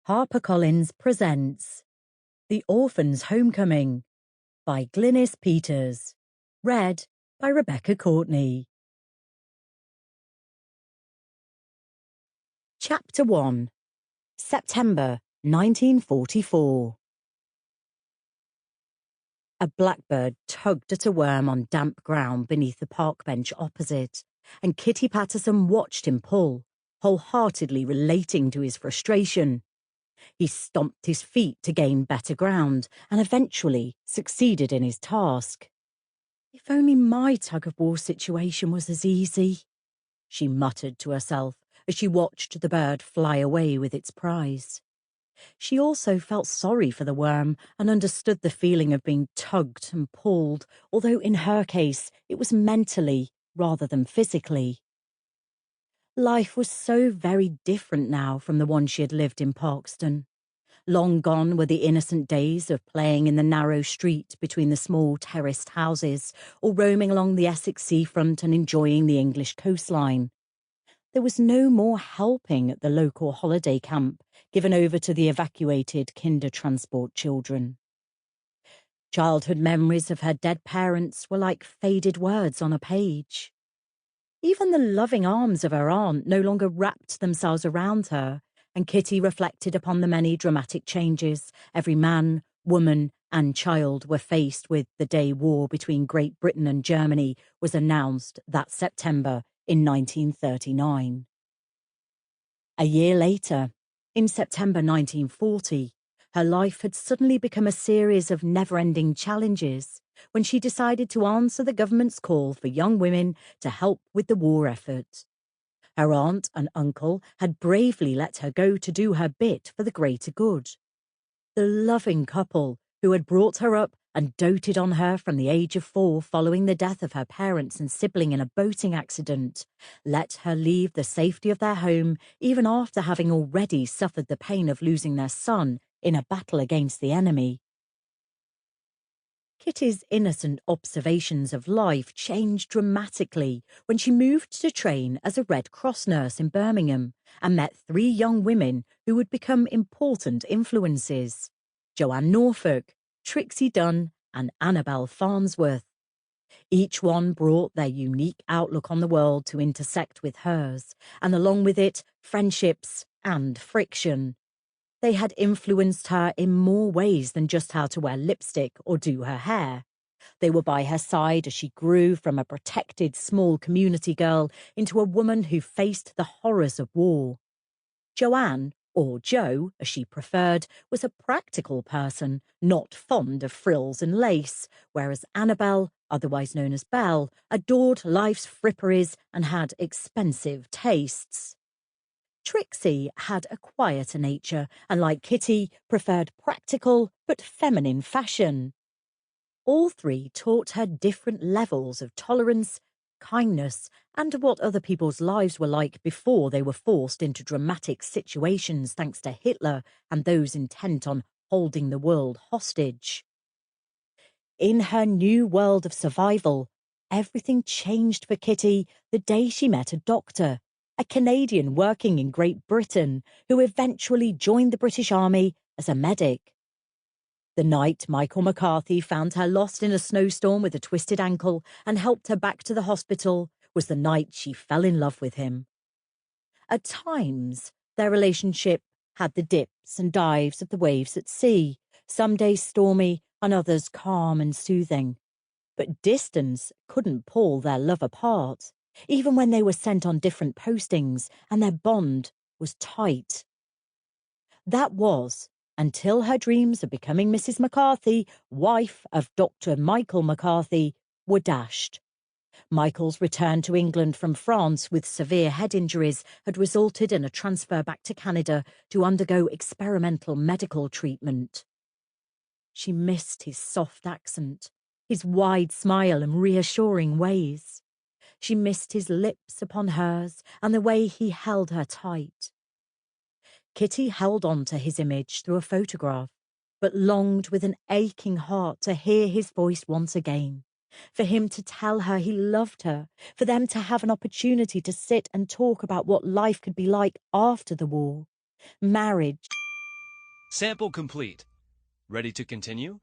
HarperCollins presents The Orphan's Homecoming by Glynis Peters. Read by Rebecca Courtney. Chapter 1. September 1944. A blackbird tugged at a worm on damp ground beneath the park bench opposite, and Kitty Pattison watched him pull, wholeheartedly relating to his frustration. He stomped his feet to gain better ground and eventually succeeded in his task. If only my tug-of-war situation was as easy, she muttered to herself as she watched the bird fly away with its prize. She also felt sorry for the worm and understood the feeling of being tugged and pulled, although in her case it was mentally rather than physically. Life was so very different now from the one she had lived in Parkston. Long gone were the innocent days of playing in the narrow street between the small terraced houses, or roaming along the Essex seafront and enjoying the English coastline. There was no more helping at the local holiday camp, given over to the evacuated Kindertransport children. Childhood memories of her dead parents were like faded words on a page. Even the loving arms of her aunt no longer wrapped themselves around her, and Kitty reflected upon the many dramatic changes every man, woman, and child were faced with the day war between Great Britain and Germany was announced that September in 1939. A year later, in September 1940, her life had suddenly become a series of never-ending challenges when she decided to answer the government's call for young women to help with the war effort. Her aunt and uncle had bravely let her go to do her bit for the greater good. The loving couple, who had brought her up and doted on her from the age of 4 following the death of her parents and sibling in a boating accident, let her leave the safety of their home even after having already suffered the pain of losing their son in a battle against the enemy. Kitty's innocent observations of life changed dramatically when she moved to train as a Red Cross nurse in Birmingham and met 3 young women who would become important influences: Joanne Norfolk, Trixie Dunn, and Annabel Farnsworth. Each one brought their unique outlook on the world to intersect with hers, and along with it, friendships and friction. They had influenced her in more ways than just how to wear lipstick or do her hair. They were by her side as she grew from a protected small community girl into a woman who faced the horrors of war. Joanne, or Jo as she preferred, was a practical person, not fond of frills and lace, whereas Annabel, otherwise known as Belle, adored life's fripperies and had expensive tastes. Trixie had a quieter nature and, like Kitty, preferred practical but feminine fashion. All 3 taught her different levels of tolerance, kindness, and what other people's lives were like before they were forced into dramatic situations thanks to Hitler and those intent on holding the world hostage. In her new world of survival, everything changed for Kitty the day she met a doctor, a Canadian working in Great Britain, who eventually joined the British Army as a medic. The night Michael McCarthy found her lost in a snowstorm with a twisted ankle and helped her back to the hospital was the night she fell in love with him. At times, their relationship had the dips and dives of the waves at sea, some days stormy and others calm and soothing. But distance couldn't pull their love apart, even when they were sent on different postings, and their bond was tight. That was until her dreams of becoming Mrs. McCarthy, wife of Dr. Michael McCarthy, were dashed. Michael's return to England from France with severe head injuries had resulted in a transfer back to Canada to undergo experimental medical treatment. She missed his soft accent, his wide smile and reassuring ways. She missed his lips upon hers and the way he held her tight. Kitty held on to his image through a photograph, but longed with an aching heart to hear his voice once again, for him to tell her he loved her, for them to have an opportunity to sit and talk about what life could be like after the war. Marriage, Sample complete. Ready to continue?